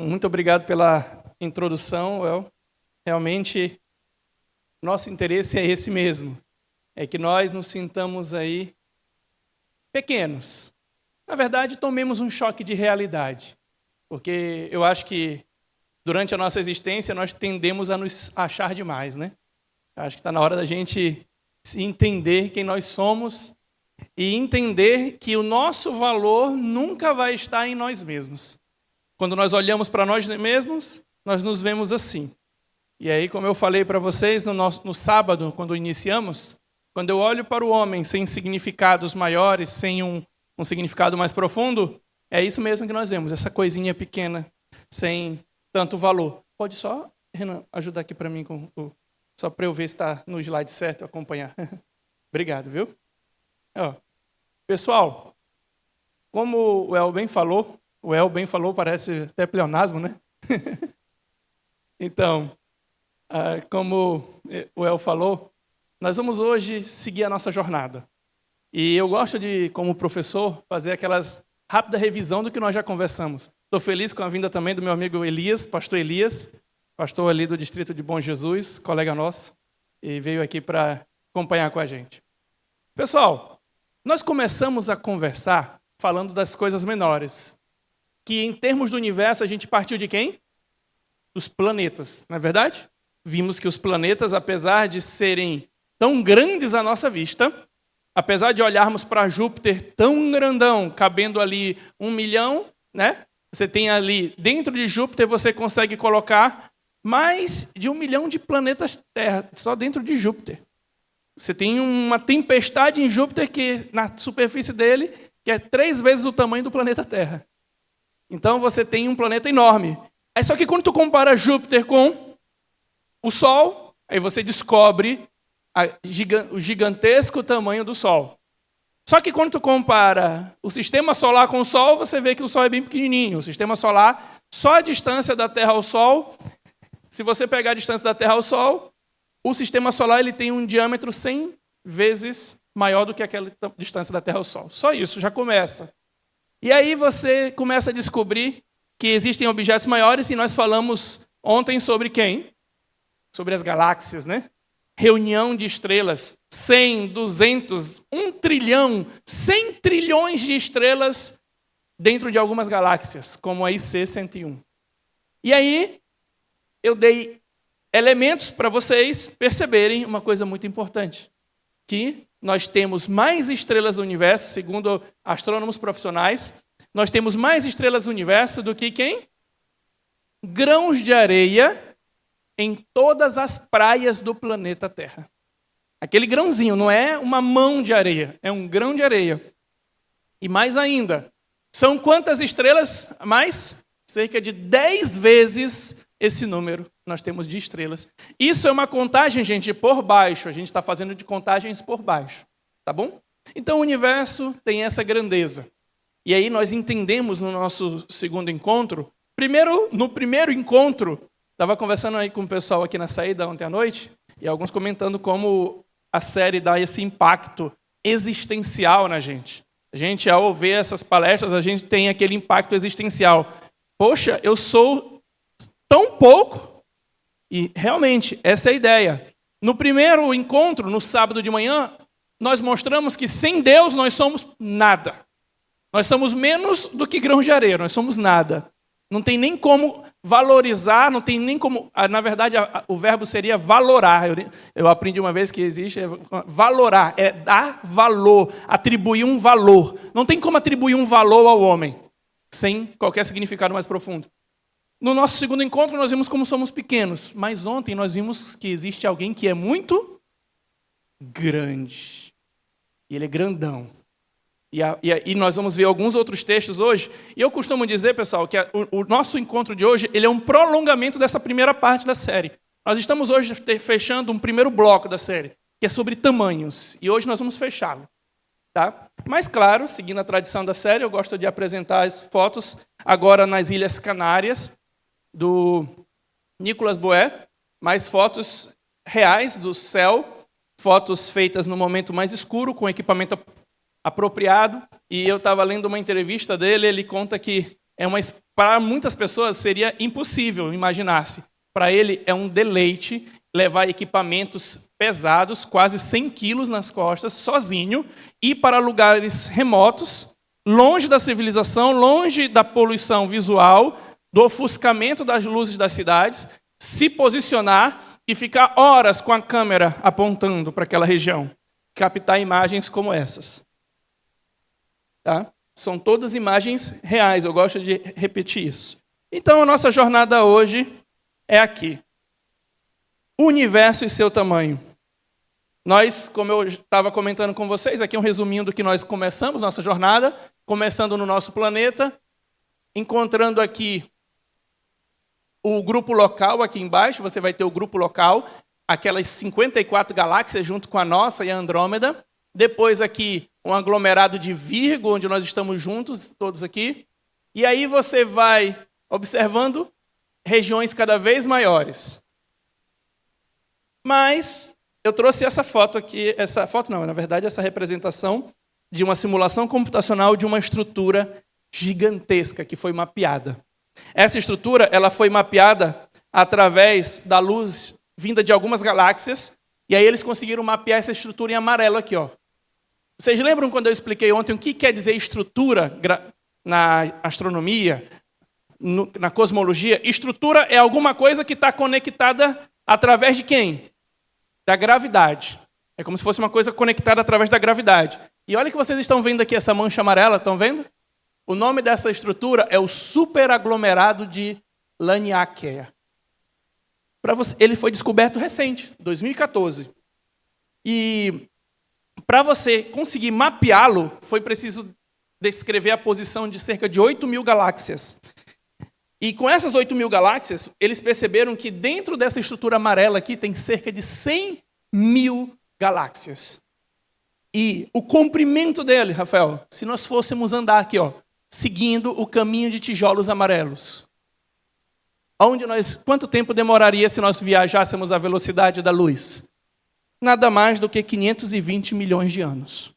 muito obrigado pela introdução, El. Realmente, nosso interesse é esse mesmo. É que nós nos sintamos aí pequenos. Na verdade, tomemos um choque de realidade. Porque eu acho que durante a nossa existência nós tendemos a nos achar demais, né? Eu acho que está na hora da gente entender quem nós somos e entender que o nosso valor nunca vai estar em nós mesmos. Quando nós olhamos para nós mesmos, nós nos vemos assim. E aí, como eu falei para vocês no sábado, quando iniciamos, quando eu olho para o homem sem significados maiores, sem um significado mais profundo, é isso mesmo que nós vemos, essa coisinha pequena, sem tanto valor. Pode só, Renan, ajudar aqui para mim, só para eu ver se está no slide certo, acompanhar. Obrigado, viu? Ó, pessoal, como o El bem falou, parece até pleonasmo, né? Então, como o El falou, nós vamos hoje seguir a nossa jornada. E eu gosto de, como professor, fazer aquelas rápida revisão do que nós já conversamos. Estou feliz com a vinda também do meu amigo Elias, pastor ali do distrito de Bom Jesus, colega nosso, e veio aqui para acompanhar com a gente. Pessoal, nós começamos a conversar falando das coisas menores, que em termos do universo a gente partiu de quem? Dos planetas, não é verdade? Vimos que os planetas, apesar de serem tão grandes à nossa vista, apesar de olharmos para Júpiter tão grandão, cabendo ali 1 milhão, né? Você tem ali, dentro de Júpiter, você consegue colocar mais de 1 milhão de planetas Terra, só dentro de Júpiter. Você tem uma tempestade em Júpiter, que na superfície dele, que é 3 vezes o tamanho do planeta Terra. Então você tem um planeta enorme. Aí só que quando tu compara Júpiter com o Sol, aí você descobre o gigantesco tamanho do Sol. Só que quando tu compara o sistema solar com o Sol, você vê que o Sol é bem pequenininho. O sistema solar, só a distância da Terra ao Sol, se você pegar a distância da Terra ao Sol, o sistema solar ele tem um diâmetro 100 vezes maior do que aquela distância da Terra ao Sol. Só isso, já começa. E aí você começa a descobrir que existem objetos maiores, e nós falamos ontem sobre quem? Sobre as galáxias, né? Reunião de estrelas, 100, 200, 1 trilhão, 100 trilhões de estrelas dentro de algumas galáxias, como a IC 101. E aí, eu dei elementos para vocês perceberem uma coisa muito importante, que nós temos mais estrelas no universo, segundo astrônomos profissionais, nós temos mais estrelas no universo do que quem? Grãos de areia em todas as praias do planeta Terra. Aquele grãozinho não é uma mão de areia, é um grão de areia. E mais ainda, são quantas estrelas? Mais? Cerca de 10 vezes esse número nós temos de estrelas. Isso é uma contagem, gente, por baixo. A gente está fazendo de contagens por baixo. Tá bom? Então o universo tem essa grandeza. E aí nós entendemos no nosso segundo encontro. No primeiro encontro, estava conversando aí com o pessoal aqui na saída ontem à noite, e alguns comentando como a série dá esse impacto existencial na gente. A gente, ao ver essas palestras, a gente tem aquele impacto existencial. Poxa, eu sou tão pouco. E realmente, essa é a ideia. No primeiro encontro, no sábado de manhã, nós mostramos que sem Deus nós somos nada. Nós somos menos do que grãos de areia, nós somos nada. Não tem nem como valorizar, não tem nem como... Na verdade, o verbo seria valorar. Eu aprendi uma vez que existe... Valorar, é dar valor, atribuir um valor. Não tem como atribuir um valor ao homem, sem qualquer significado mais profundo. No nosso segundo encontro, nós vimos como somos pequenos. Mas ontem nós vimos que existe alguém que é muito grande. E ele é grandão. E nós vamos ver alguns outros textos hoje. E eu costumo dizer, pessoal, que o nosso encontro de hoje ele é um prolongamento dessa primeira parte da série. Nós estamos hoje fechando um primeiro bloco da série, que é sobre tamanhos. E hoje nós vamos fechá-lo. Tá? Mas, claro, seguindo a tradição da série, eu gosto de apresentar as fotos agora nas Ilhas Canárias, do Nicolas Boé, mais fotos reais do céu, fotos feitas no momento mais escuro, com equipamento apropriado. E eu estava lendo uma entrevista dele, ele conta que para muitas pessoas seria impossível imaginar-se. Para ele é um deleite levar equipamentos pesados, quase 100 quilos nas costas, sozinho, ir para lugares remotos, longe da civilização, longe da poluição visual, do ofuscamento das luzes das cidades, se posicionar e ficar horas com a câmera apontando para aquela região, captar imagens como essas. Tá? São todas imagens reais, eu gosto de repetir isso. Então, a nossa jornada hoje é aqui. O universo e seu tamanho. Nós, como eu estava comentando com vocês, aqui um resuminho do que nós começamos, nossa jornada, começando no nosso planeta, encontrando aqui o grupo local, aqui embaixo, você vai ter o grupo local, aquelas 54 galáxias junto com a nossa e a Andrômeda. Depois aqui um aglomerado de Virgo, onde nós estamos juntos, todos aqui. E aí você vai observando regiões cada vez maiores. Mas eu trouxe essa foto aqui, essa representação de uma simulação computacional de uma estrutura gigantesca que foi mapeada. Essa estrutura ela foi mapeada através da luz vinda de algumas galáxias, e aí eles conseguiram mapear essa estrutura em amarelo aqui, ó. Vocês lembram quando eu expliquei ontem o que quer dizer estrutura na astronomia, na cosmologia? Estrutura é alguma coisa que está conectada através de quem? Da gravidade. É como se fosse uma coisa conectada através da gravidade. E olha que vocês estão vendo aqui essa mancha amarela, estão vendo? O nome dessa estrutura é o superaglomerado de Laniakea. Ele foi descoberto recente, 2014. E para você conseguir mapeá-lo, foi preciso descrever a posição de cerca de 8.000 galáxias. E com essas 8.000 galáxias, eles perceberam que dentro dessa estrutura amarela aqui tem cerca de 100.000 galáxias. E o comprimento dele, Rafael, se nós fôssemos andar aqui, ó, seguindo o caminho de tijolos amarelos, quanto tempo demoraria se nós viajássemos à velocidade da luz? Nada mais do que 520 milhões de anos,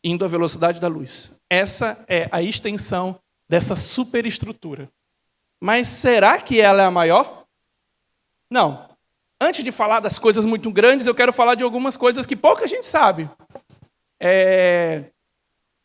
indo à velocidade da luz. Essa é a extensão dessa superestrutura. Mas será que ela é a maior? Não. Antes de falar das coisas muito grandes, eu quero falar de algumas coisas que pouca gente sabe.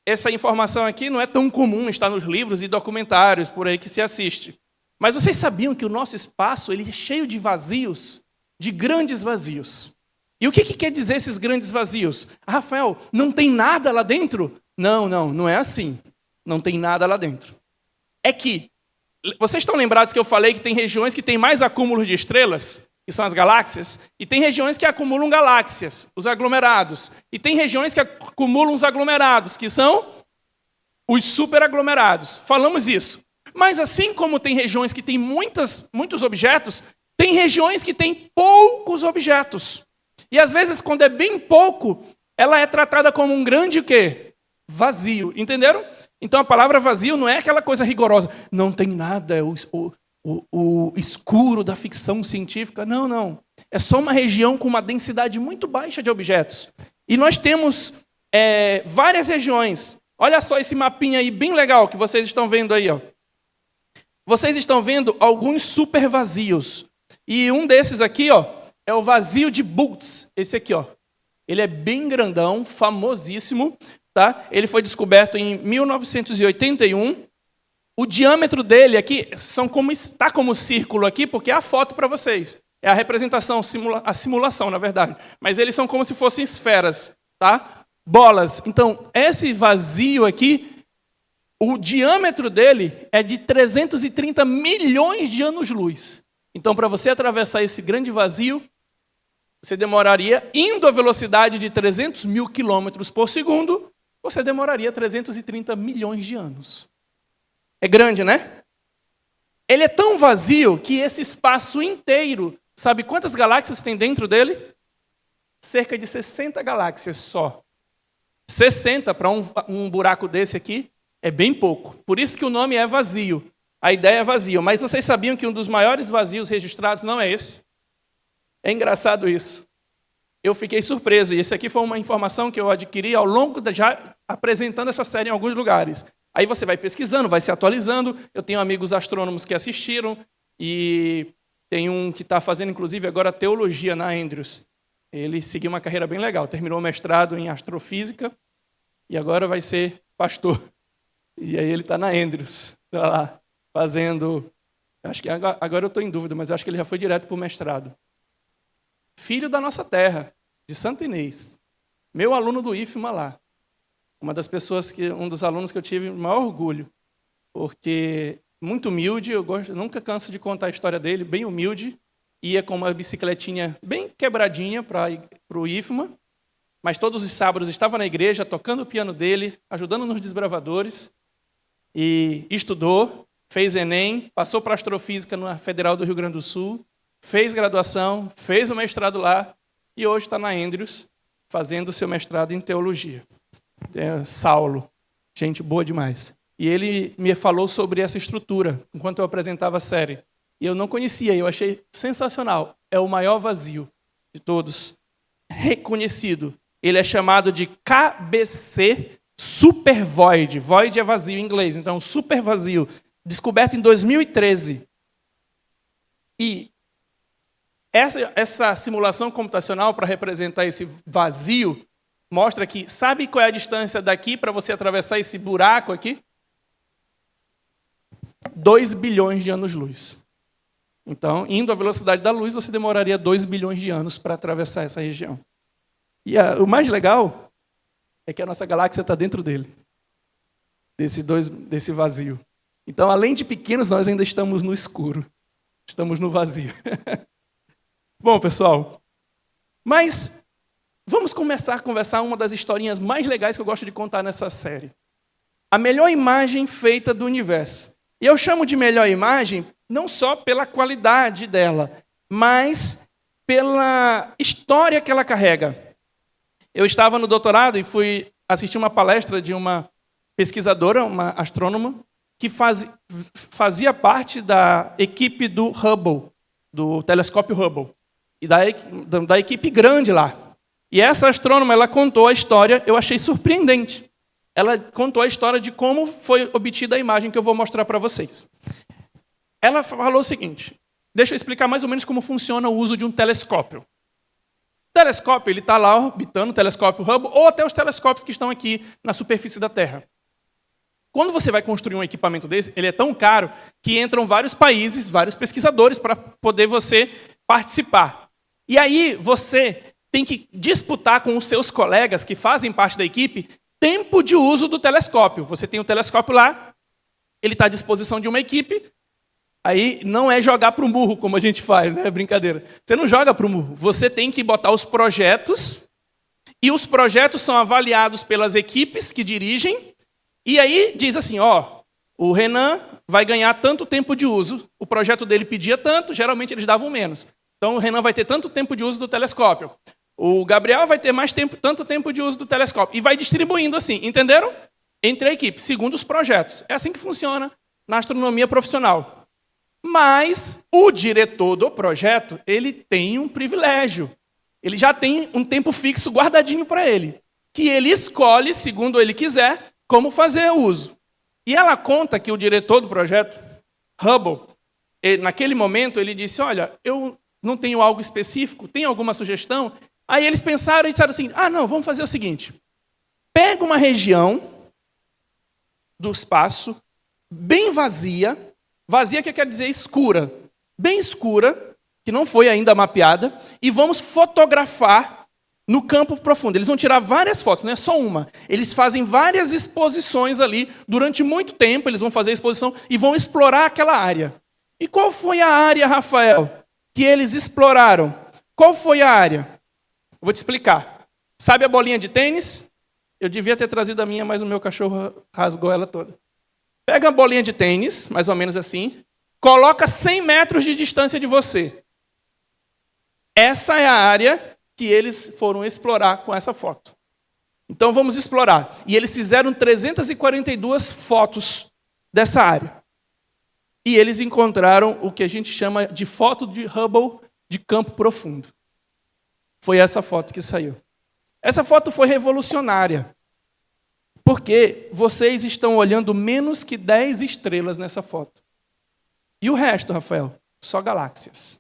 Essa informação aqui não é tão comum, está nos livros e documentários por aí que se assiste. Mas vocês sabiam que o nosso espaço ele é cheio de vazios, de grandes vazios. E o que quer dizer esses grandes vazios? Rafael, não tem nada lá dentro? Não é assim. Não tem nada lá dentro. É que, vocês estão lembrados que eu falei que tem regiões que têm mais acúmulos de estrelas, que são as galáxias, e tem regiões que acumulam galáxias, os aglomerados. E tem regiões que acumulam os aglomerados, que são os superaglomerados. Falamos isso. Mas assim como tem regiões que têm muitos objetos, tem regiões que têm poucos objetos. E às vezes, quando é bem pouco, ela é tratada como um grande o quê? Vazio. Entenderam? Então a palavra vazio não é aquela coisa rigorosa. Não tem nada, é o escuro da ficção científica. Não. É só uma região com uma densidade muito baixa de objetos. E nós temos várias regiões. Olha só esse mapinha aí, bem legal, que vocês estão vendo aí, ó. Vocês estão vendo alguns super vazios. E um desses aqui, ó, é o vazio de Boötes. Esse aqui, ó. Ele é bem grandão, famosíssimo, tá? Ele foi descoberto em 1981. O diâmetro dele aqui está como círculo aqui, porque é a foto para vocês. É a representação, a simulação, na verdade. Mas eles são como se fossem esferas, tá? Bolas. Então, esse vazio aqui, o diâmetro dele é de 330 milhões de anos-luz. Então, para você atravessar esse grande vazio, você demoraria, indo à velocidade de 300 mil quilômetros por segundo, você demoraria 330 milhões de anos. É grande, né? Ele é tão vazio que esse espaço inteiro, sabe quantas galáxias tem dentro dele? Cerca de 60 galáxias só. 60 para um buraco desse aqui é bem pouco. Por isso que o nome é vazio. A ideia é vazio. Mas vocês sabiam que um dos maiores vazios registrados não é esse? É engraçado isso. Eu fiquei surpreso. E essa aqui foi uma informação que eu adquiri ao longo já apresentando essa série em alguns lugares. Aí você vai pesquisando, vai se atualizando. Eu tenho amigos astrônomos que assistiram e tem um que está fazendo, inclusive, agora teologia na Andrews. Ele seguiu uma carreira bem legal, terminou o mestrado em astrofísica e agora vai ser pastor. E aí ele está na Andrews, está lá, fazendo... Acho que agora eu estou em dúvida, mas acho que ele já foi direto para o mestrado. Filho da nossa terra, de Santa Inês. Meu aluno do IFMA lá. Um dos alunos que eu tive o maior orgulho. Porque muito humilde, nunca canso de contar a história dele, bem humilde. Ia com uma bicicletinha bem quebradinha para o IFMA. Mas todos os sábados estava na igreja, tocando o piano dele, ajudando nos desbravadores. E estudou, fez Enem, passou para astrofísica na Federal do Rio Grande do Sul, fez graduação, fez o mestrado lá e hoje está na Andrews fazendo o seu mestrado em teologia. Saulo, gente boa demais. E ele me falou sobre essa estrutura enquanto eu apresentava a série. E eu não conhecia, eu achei sensacional. É o maior vazio de todos, reconhecido. Ele é chamado de KBC Super Void. Void é vazio em inglês, então super vazio. Descoberto em 2013. E essa simulação computacional para representar esse vazio mostra que, sabe qual é a distância daqui para você atravessar esse buraco aqui? 2 bilhões de anos-luz. Então, indo à velocidade da luz, você demoraria 2 bilhões de anos para atravessar essa região. E o mais legal é que a nossa galáxia está dentro dele, desse vazio. Então, além de pequenos, nós ainda estamos no escuro. Estamos no vazio. Bom, pessoal, mas vamos começar a conversar uma das historinhas mais legais que eu gosto de contar nessa série. A melhor imagem feita do universo. E eu chamo de melhor imagem não só pela qualidade dela, mas pela história que ela carrega. Eu estava no doutorado e fui assistir uma palestra de uma pesquisadora, uma astrônoma, que fazia parte da equipe do Hubble, do telescópio Hubble, e da equipe grande lá. E essa astrônoma, ela contou a história, eu achei surpreendente. Ela contou a história de como foi obtida a imagem que eu vou mostrar para vocês. Ela falou o seguinte, deixa eu explicar mais ou menos como funciona o uso de um telescópio. O telescópio está lá orbitando, o telescópio Hubble, ou até os telescópios que estão aqui na superfície da Terra. Quando você vai construir um equipamento desse, ele é tão caro que entram vários países, vários pesquisadores para poder você participar. E aí você tem que disputar com os seus colegas que fazem parte da equipe tempo de uso do telescópio. Você tem o telescópio lá, ele está à disposição de uma equipe, aí não é jogar para o murro, como a gente faz, né? Brincadeira. Você não joga para o murro, você tem que botar os projetos, e os projetos são avaliados pelas equipes que dirigem, e aí diz assim, o Renan vai ganhar tanto tempo de uso, o projeto dele pedia tanto, geralmente eles davam menos. Então o Renan vai ter tanto tempo de uso do telescópio. O Gabriel vai ter mais tempo, tanto tempo de uso do telescópio. E vai distribuindo assim, entenderam? Entre a equipe, segundo os projetos. É assim que funciona na astronomia profissional. Mas o diretor do projeto, ele tem um privilégio. Ele já tem um tempo fixo guardadinho para ele, que ele escolhe, segundo ele quiser, como fazer o uso. E ela conta que o diretor do projeto, Hubble, naquele momento ele disse, olha, eu não tenho algo específico, tem alguma sugestão? Aí eles pensaram e disseram assim, não, vamos fazer o seguinte, pega uma região do espaço, bem vazia que quer dizer escura, bem escura, que não foi ainda mapeada, e vamos fotografar no campo profundo. Eles vão tirar várias fotos, não é só uma. Eles fazem várias exposições ali, durante muito tempo, eles vão fazer a exposição e vão explorar aquela área. E qual foi a área, Rafael, que eles exploraram? Qual foi a área? Eu vou te explicar. Sabe a bolinha de tênis? Eu devia ter trazido a minha, mas o meu cachorro rasgou ela toda. Pega a bolinha de tênis, mais ou menos assim, coloca 100 metros de distância de você. Essa é a área que eles foram explorar com essa foto. Então vamos explorar. E eles fizeram 342 fotos dessa área. E eles encontraram o que a gente chama de foto de Hubble de campo profundo. Foi essa foto que saiu. Essa foto foi revolucionária. Porque vocês estão olhando menos que 10 estrelas nessa foto. E o resto, Rafael? Só galáxias.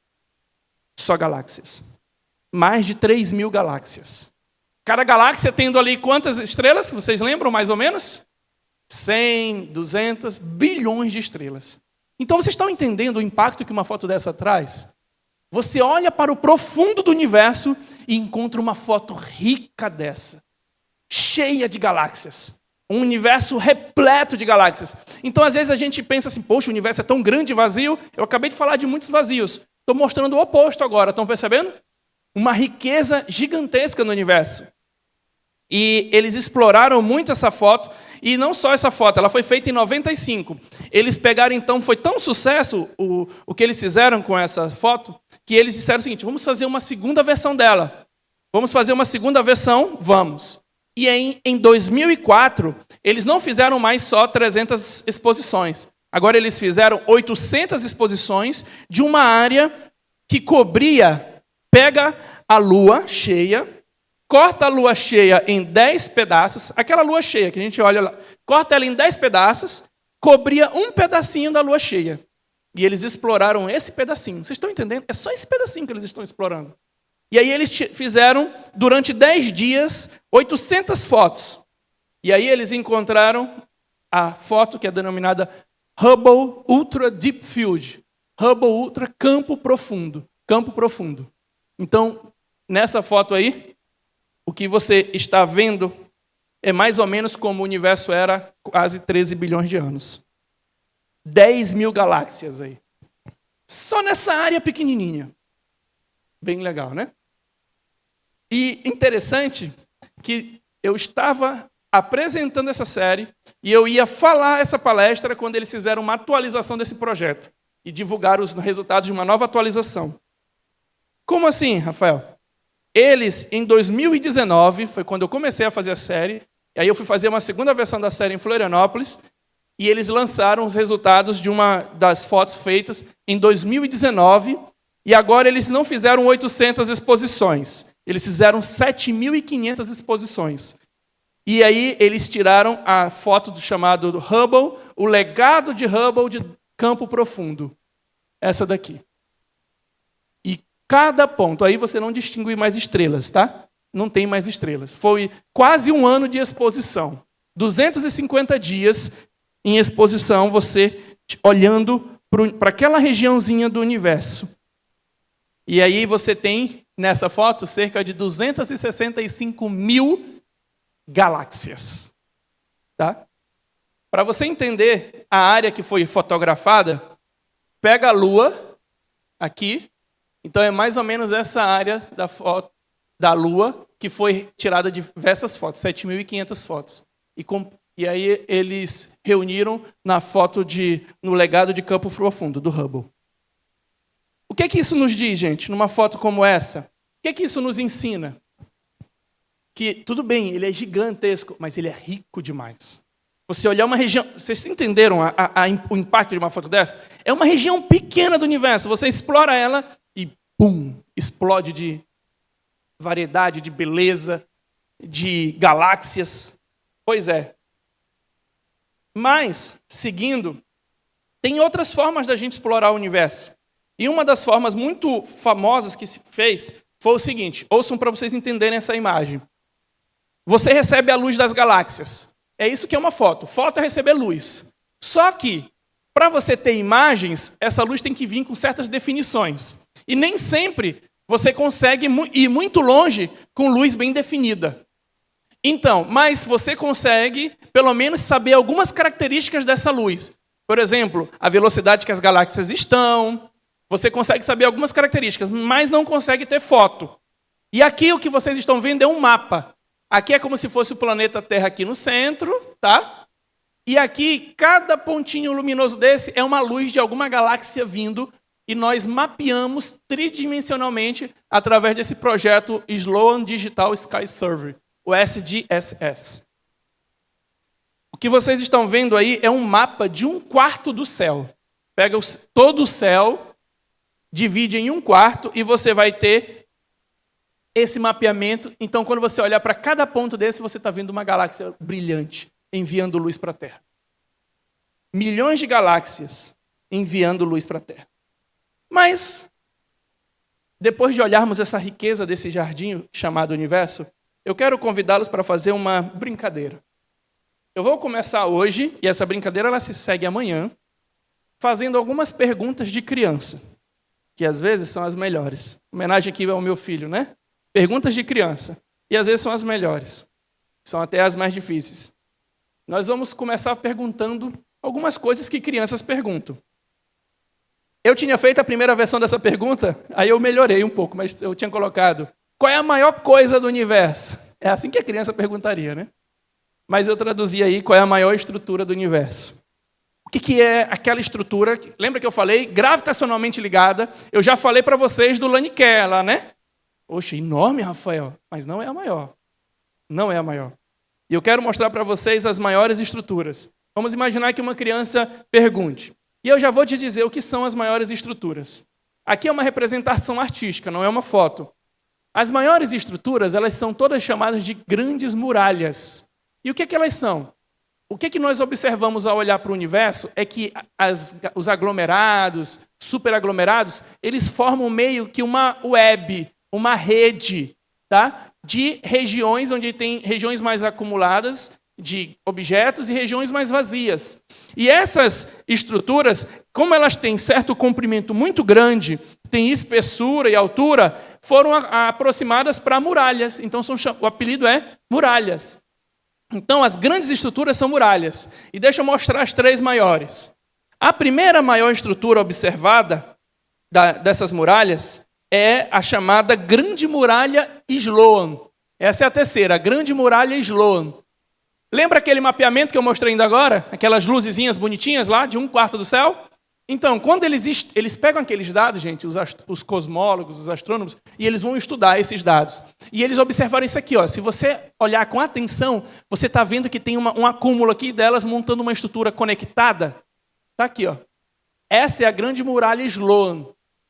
Só galáxias. Mais de 3.000 galáxias. Cada galáxia tendo ali quantas estrelas? Vocês lembram mais ou menos? 100, 200 bilhões de estrelas. Então vocês estão entendendo o impacto que uma foto dessa traz? Você olha para o profundo do universo e encontra uma foto rica dessa. Cheia de galáxias. Um universo repleto de galáxias. Então, às vezes, a gente pensa assim, poxa, o universo é tão grande e vazio. Eu acabei de falar de muitos vazios. Estou mostrando o oposto agora, estão percebendo? Uma riqueza gigantesca no universo. E eles exploraram muito essa foto. E não só essa foto, ela foi feita em 95. Eles pegaram, então, foi tão sucesso o que eles fizeram com essa foto, que eles disseram o seguinte, vamos fazer uma segunda versão dela. Vamos fazer uma segunda versão? Vamos. E em 2004, eles não fizeram mais só 300 exposições. Agora eles fizeram 800 exposições de uma área que cobria, pega a lua cheia, corta a lua cheia em 10 pedaços, aquela lua cheia que a gente olha lá, corta ela em 10 pedaços, cobria um pedacinho da lua cheia. E eles exploraram esse pedacinho. Vocês estão entendendo? É só esse pedacinho que eles estão explorando. E aí eles fizeram, durante 10 dias, 800 fotos. E aí eles encontraram a foto que é denominada Hubble Ultra Deep Field. Hubble Ultra Campo Profundo. Campo Profundo. Então, nessa foto aí, o que você está vendo é mais ou menos como o universo era quase 13 bilhões de anos. 10.000 galáxias aí. Só nessa área pequenininha. Bem legal, né? E interessante que eu estava apresentando essa série e eu ia falar essa palestra quando eles fizeram uma atualização desse projeto e divulgaram os resultados de uma nova atualização. Como assim, Rafael? Eles, em 2019, foi quando eu comecei a fazer a série, e aí eu fui fazer uma segunda versão da série em Florianópolis, e eles lançaram os resultados de uma das fotos feitas em 2019, e agora eles não fizeram 800 exposições, eles fizeram 7.500 exposições. E aí eles tiraram a foto do chamado Hubble, o legado de Hubble de campo profundo. Essa daqui. E cada ponto, aí você não distingue mais estrelas, tá? Não tem mais estrelas. Foi quase um ano de exposição. 250 dias em exposição, você olhando para aquela regiãozinha do universo. E aí você tem, nessa foto, cerca de 265.000 galáxias. Tá? Para você entender a área que foi fotografada, pega a Lua, aqui, então é mais ou menos essa área da foto da Lua que foi tirada de diversas fotos, 7.500 fotos. E aí eles reuniram na foto no legado de campo profundo, do Hubble. O que é que isso nos diz, gente, numa foto como essa? O que é que isso nos ensina? Que, tudo bem, ele é gigantesco, mas ele é rico demais. Você olhar uma região... Vocês entenderam o impacto de uma foto dessa? É uma região pequena do universo. Você explora ela e, pum, explode de variedade, de beleza, de galáxias. Pois é. Mas, seguindo, tem outras formas da gente explorar o universo. E uma das formas muito famosas que se fez foi o seguinte, ouçam para vocês entenderem essa imagem. Você recebe a luz das galáxias. É isso que é uma foto. Foto é receber luz. Só que, para você ter imagens, essa luz tem que vir com certas definições. E nem sempre você consegue ir muito longe com luz bem definida. Então, mas você consegue, pelo menos, saber algumas características dessa luz. Por exemplo, a velocidade que as galáxias estão. Você consegue saber algumas características, mas não consegue ter foto. E aqui o que vocês estão vendo é um mapa. Aqui é como se fosse o planeta Terra aqui no centro, tá? E aqui, cada pontinho luminoso desse é uma luz de alguma galáxia vindo, e nós mapeamos tridimensionalmente através desse projeto Sloan Digital Sky Survey, o SDSS. O que vocês estão vendo aí é um mapa de 1/4 do céu. Pega todo o céu, divide em 1/4 e você vai ter esse mapeamento. Então, quando você olhar para cada ponto desse, você está vendo uma galáxia brilhante, enviando luz para a Terra. Milhões de galáxias enviando luz para a Terra. Mas, depois de olharmos essa riqueza desse jardim chamado universo, eu quero convidá-los para fazer uma brincadeira. Eu vou começar hoje, e essa brincadeira ela se segue amanhã, fazendo algumas perguntas de criança, que às vezes são as melhores. Homenagem aqui ao meu filho, né? Perguntas de criança. E às vezes são as melhores. São até as mais difíceis. Nós vamos começar perguntando algumas coisas que crianças perguntam. Eu tinha feito a primeira versão dessa pergunta, aí eu melhorei um pouco, mas eu tinha colocado: qual é a maior coisa do universo? É assim que a criança perguntaria, né? Mas eu traduzi aí: qual é a maior estrutura do universo? O que é aquela estrutura? Lembra que eu falei? Gravitacionalmente ligada. Eu já falei para vocês do Laniquer lá, né? Poxa, enorme, Rafael. Mas não é a maior. Não é a maior. E eu quero mostrar para vocês as maiores estruturas. Vamos imaginar que uma criança pergunte. E eu já vou te dizer o que são as maiores estruturas. Aqui é uma representação artística, não é uma foto. As maiores estruturas, elas são todas chamadas de grandes muralhas. E o que elas são? O que nós observamos ao olhar para o universo é que os aglomerados, superaglomerados, eles formam meio que uma web, uma rede, tá? De regiões onde tem regiões mais acumuladas de objetos e regiões mais vazias. E essas estruturas, como elas têm certo comprimento muito grande, têm espessura e altura, foram aproximadas para muralhas. Então o apelido é muralhas. Então, as grandes estruturas são muralhas. E deixa eu mostrar as três maiores. A primeira maior estrutura observada dessas muralhas é a chamada Grande Muralha Sloan. Essa é a terceira, a Grande Muralha Sloan. Lembra aquele mapeamento que eu mostrei ainda agora? Aquelas luzezinhas bonitinhas lá, de 1/4 do céu? Então, quando eles pegam aqueles dados, gente, os cosmólogos, os astrônomos, e eles vão estudar esses dados. E eles observaram isso aqui, ó. Se você olhar com atenção, você está vendo que tem um acúmulo aqui delas montando uma estrutura conectada. Está aqui, ó. Essa é a Grande Muralha Sloan.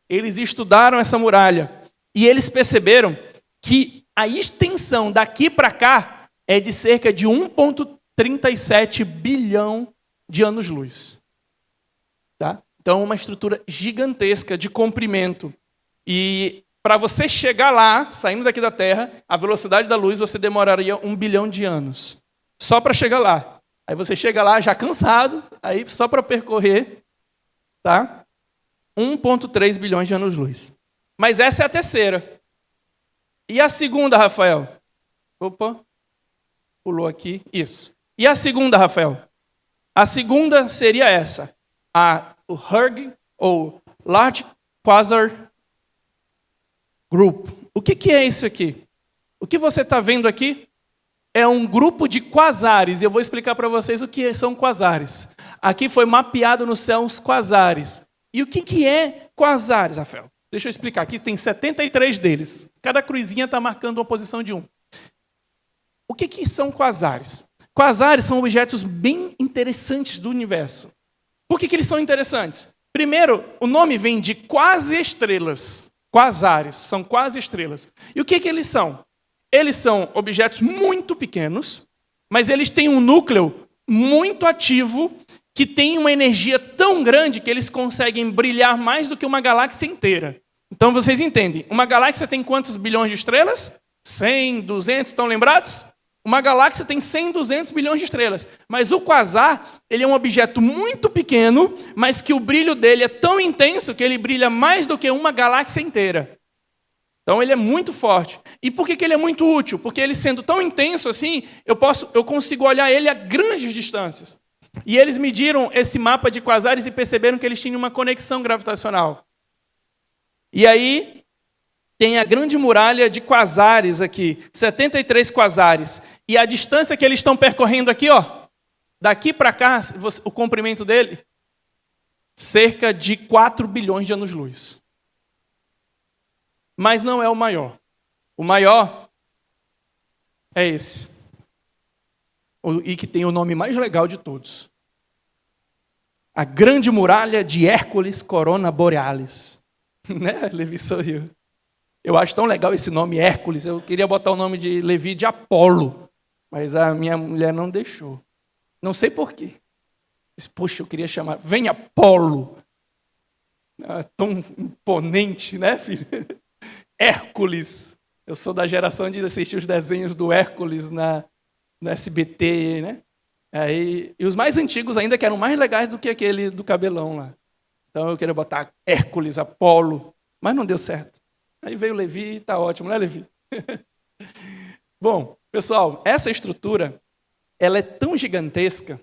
Eles estudaram essa muralha. E eles perceberam que a extensão daqui para cá é de cerca de 1,37 bilhão de anos-luz. Tá? Então, uma estrutura gigantesca de comprimento. E para você chegar lá, saindo daqui da Terra, a velocidade da luz, você demoraria 1 bilhão de anos. Só para chegar lá. Aí você chega lá já cansado, aí só para percorrer, tá? 1,3 bilhões de anos-luz. Mas essa é a terceira. E a segunda, Rafael? Opa, pulou aqui. Isso. E a segunda, Rafael? A segunda seria essa. O HURG, ou Large Quasar Group. O que é isso aqui? O que você está vendo aqui é um grupo de quasares. E eu vou explicar para vocês o que são quasares. Aqui foi mapeado no céu os quasares. E o que é quasares, Rafael? Deixa eu explicar. Aqui tem 73 deles. Cada cruzinha está marcando uma posição de um. O que são quasares? Quasares são objetos bem interessantes do universo. Por que eles são interessantes? Primeiro, o nome vem de quase-estrelas. Quasares, são quase-estrelas. E o que eles são? Eles são objetos muito pequenos, mas eles têm um núcleo muito ativo, que tem uma energia tão grande que eles conseguem brilhar mais do que uma galáxia inteira. Então, vocês entendem, uma galáxia tem quantos bilhões de estrelas? 100, 200, estão lembrados? Uma galáxia tem 100, 200 bilhões de estrelas. Mas o quasar, ele é um objeto muito pequeno, mas que o brilho dele é tão intenso que ele brilha mais do que uma galáxia inteira. Então ele é muito forte. E por que ele é muito útil? Porque ele sendo tão intenso assim, eu consigo olhar ele a grandes distâncias. E eles mediram esse mapa de quasares e perceberam que eles tinham uma conexão gravitacional. E aí tem a Grande Muralha de quasares aqui, 73 quasares. E a distância que eles estão percorrendo aqui, ó, daqui para cá, o comprimento dele, cerca de 4 bilhões de anos-luz. Mas não é o maior. O maior é esse. E que tem o nome mais legal de todos. A Grande Muralha de Hércules Corona Borealis. Né, Levi sorriu. Eu acho tão legal esse nome, Hércules. Eu queria botar o nome de Levi de Apolo, mas a minha mulher não deixou. Não sei por quê. Poxa, eu queria chamar, vem Apolo. Tão imponente, né, filho? Hércules. Eu sou da geração de assistir os desenhos do Hércules no SBT, né? E os mais antigos ainda, que eram mais legais do que aquele do cabelão lá. Então eu queria botar Hércules, Apolo, mas não deu certo. Aí veio o Levi e está ótimo, né, Levi? Bom, pessoal, essa estrutura, ela é tão gigantesca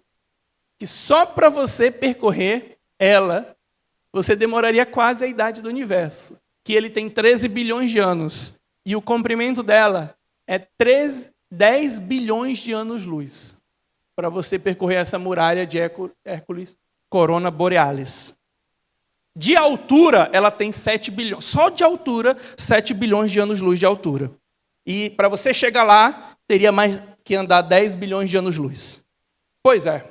que só para você percorrer ela, você demoraria quase a idade do universo, que ele tem 13 bilhões de anos, e o comprimento dela é 10 bilhões de anos-luz, para você percorrer essa muralha de Hércules, Corona Borealis. De altura, ela tem 7 bilhões. Só de altura, 7 bilhões de anos-luz de altura. E para você chegar lá, teria mais que andar 10 bilhões de anos-luz. Pois é.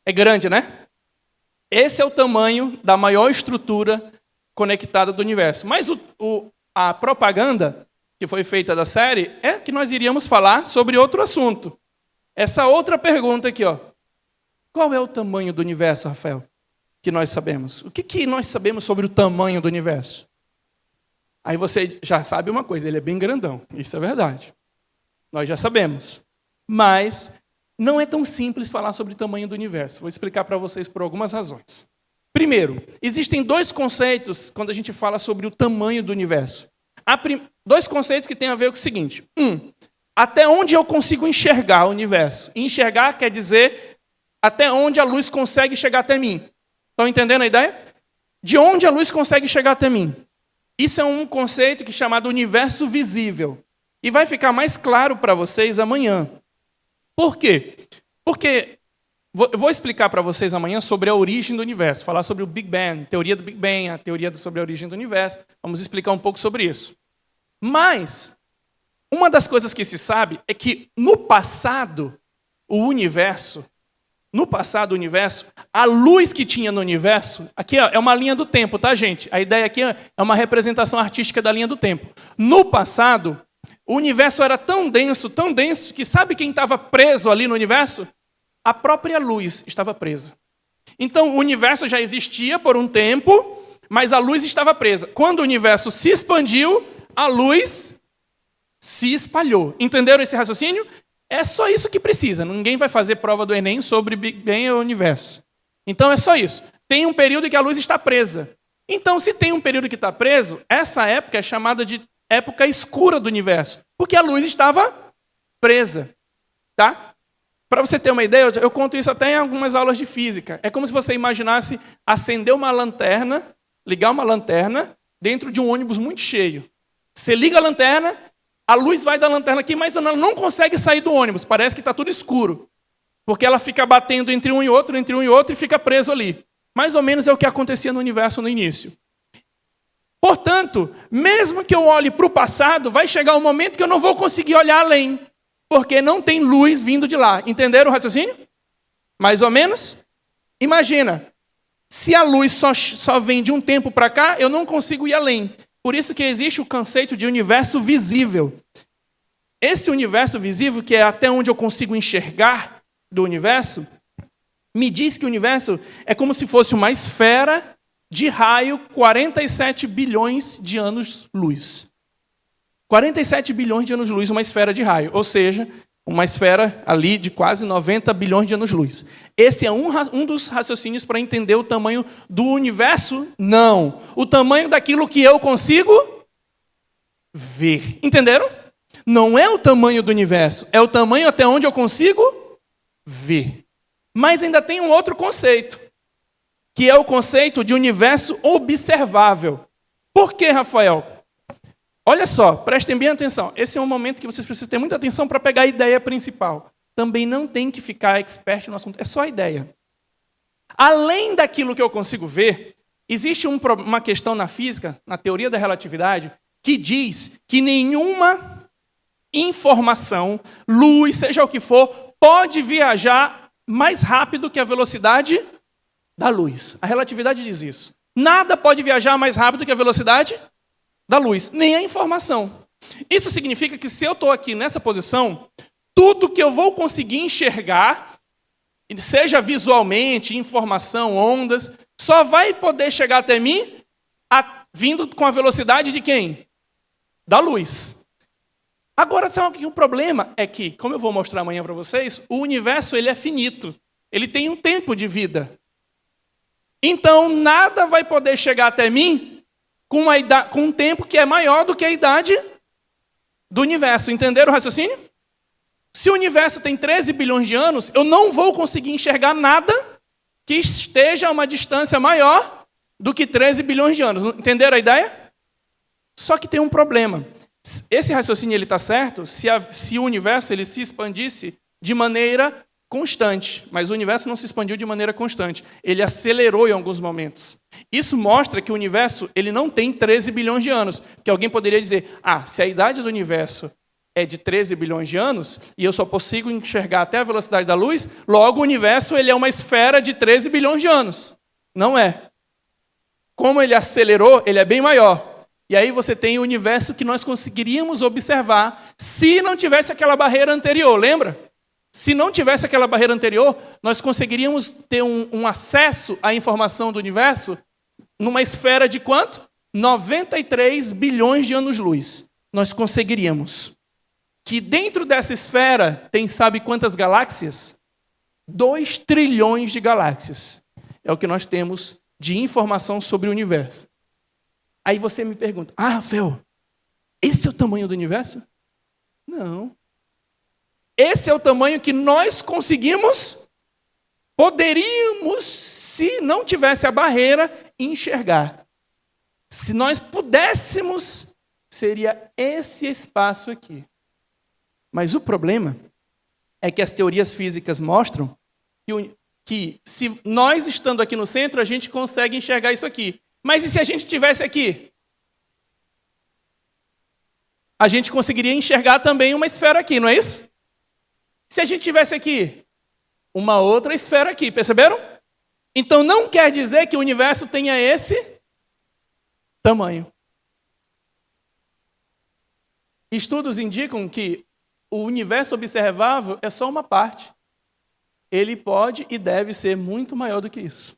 É grande, né? Esse é o tamanho da maior estrutura conectada do universo. Mas a propaganda que foi feita da série é que nós iríamos falar sobre outro assunto. Essa outra pergunta aqui, ó. Qual é o tamanho do universo, Rafael? Que nós sabemos. O que nós sabemos sobre o tamanho do universo? Aí você já sabe uma coisa, ele é bem grandão. Isso é verdade. Nós já sabemos. Mas não é tão simples falar sobre o tamanho do universo. Vou explicar para vocês por algumas razões. Primeiro, existem dois conceitos quando a gente fala sobre o tamanho do universo. Dois conceitos que têm a ver com o seguinte. Até onde eu consigo enxergar o universo? Enxergar quer dizer até onde a luz consegue chegar até mim. Estão entendendo a ideia? De onde a luz consegue chegar até mim? Isso é um conceito que é chamado universo visível. E vai ficar mais claro para vocês amanhã. Por quê? Porque eu vou explicar para vocês amanhã sobre a origem do universo. Falar sobre o Big Bang, teoria do Big Bang, a teoria sobre a origem do universo. Vamos explicar um pouco sobre isso. Mas uma das coisas que se sabe é que no passado, a luz que tinha no universo, aqui é uma linha do tempo, tá, gente? A ideia aqui é uma representação artística da linha do tempo. No passado, o universo era tão denso, que sabe quem estava preso ali no universo? A própria luz estava presa. Então, o universo já existia por um tempo, mas a luz estava presa. Quando o universo se expandiu, a luz se espalhou. Entenderam esse raciocínio? É só isso que precisa. Ninguém vai fazer prova do Enem sobre Big Bang ou universo. Então é só isso. Tem um período em que a luz está presa. Então, se tem um período que está preso, essa época é chamada de época escura do universo, porque a luz estava presa. Tá? Para você ter uma ideia, eu conto isso até em algumas aulas de física. É como se você imaginasse acender uma lanterna, ligar uma lanterna dentro de um ônibus muito cheio. Você liga a lanterna, a luz vai da lanterna aqui, mas ela não consegue sair do ônibus. Parece que está tudo escuro. Porque ela fica batendo entre um e outro, e fica preso ali. Mais ou menos é o que acontecia no universo no início. Portanto, mesmo que eu olhe para o passado, vai chegar um momento que eu não vou conseguir olhar além. Porque não tem luz vindo de lá. Entenderam o raciocínio? Mais ou menos? Imagina, se a luz só vem de um tempo para cá, eu não consigo ir além. Por isso que existe o conceito de universo visível. Esse universo visível, que é até onde eu consigo enxergar do universo, me diz que o universo é como se fosse uma esfera de raio 47 bilhões de anos-luz. 47 bilhões de anos-luz, uma esfera de raio. Ou seja, uma esfera ali de quase 90 bilhões de anos-luz. Esse é um dos raciocínios para entender o tamanho do universo? Não. O tamanho daquilo que eu consigo ver. Entenderam? Não é o tamanho do universo, é o tamanho até onde eu consigo ver. Mas ainda tem um outro conceito, que é o conceito de universo observável. Por que, Rafael? Olha só, prestem bem atenção. Esse é um momento que vocês precisam ter muita atenção para pegar a ideia principal. Também não tem que ficar expert no assunto, é só a ideia. Além daquilo que eu consigo ver, existe uma questão na física, na teoria da relatividade, que diz que nenhuma informação, luz, seja o que for, pode viajar mais rápido que a velocidade da luz. A relatividade diz isso. Nada pode viajar mais rápido que a velocidade da luz, nem a informação. Isso significa que se eu estou aqui nessa posição, tudo que eu vou conseguir enxergar seja visualmente, informação, ondas, só vai poder chegar até mim vindo com a velocidade de quem? Da luz. Agora, sabe o que o problema é que, como eu vou mostrar amanhã para vocês, o universo ele é finito. Ele tem um tempo de vida. Então, nada vai poder chegar até mim com um tempo que é maior do que a idade do universo. Entenderam o raciocínio? Se o universo tem 13 bilhões de anos, eu não vou conseguir enxergar nada que esteja a uma distância maior do que 13 bilhões de anos. Entenderam a ideia? Só que tem um problema. Esse raciocínio está certo se o universo ele se expandisse de maneira constante. Mas o universo não se expandiu de maneira constante. Ele acelerou em alguns momentos. Isso mostra que o universo ele não tem 13 bilhões de anos. Que alguém poderia dizer, se a idade do universo é de 13 bilhões de anos, e eu só consigo enxergar até a velocidade da luz, logo o universo ele é uma esfera de 13 bilhões de anos. Não é. Como ele acelerou, ele é bem maior. E aí você tem o universo que nós conseguiríamos observar se não tivesse aquela barreira anterior, lembra? Se não tivesse aquela barreira anterior, nós conseguiríamos ter um acesso à informação do universo numa esfera de quanto? 93 bilhões de anos-luz. Nós conseguiríamos. Que dentro dessa esfera tem sabe quantas galáxias? 2 trilhões de galáxias. É o que nós temos de informação sobre o universo. Aí você me pergunta, Rafael, esse é o tamanho do universo? Não. Esse é o tamanho que nós poderíamos, se não tivesse a barreira, enxergar. Se nós pudéssemos, seria esse espaço aqui. Mas o problema é que as teorias físicas mostram que se nós estando aqui no centro, a gente consegue enxergar isso aqui. Mas e se a gente estivesse aqui? A gente conseguiria enxergar também uma esfera aqui, não é isso? Se a gente tivesse aqui, uma outra esfera aqui, perceberam? Então não quer dizer que o universo tenha esse tamanho. Estudos indicam que o universo observável é só uma parte. Ele pode e deve ser muito maior do que isso.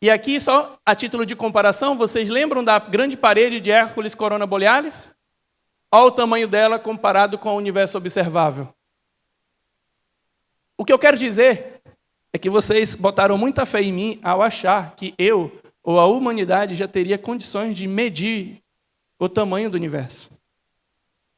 E aqui, só a título de comparação, vocês lembram da grande parede de Hércules Corona Borealis? Olha o tamanho dela comparado com o universo observável. O que eu quero dizer é que vocês botaram muita fé em mim ao achar que eu ou a humanidade já teria condições de medir o tamanho do universo.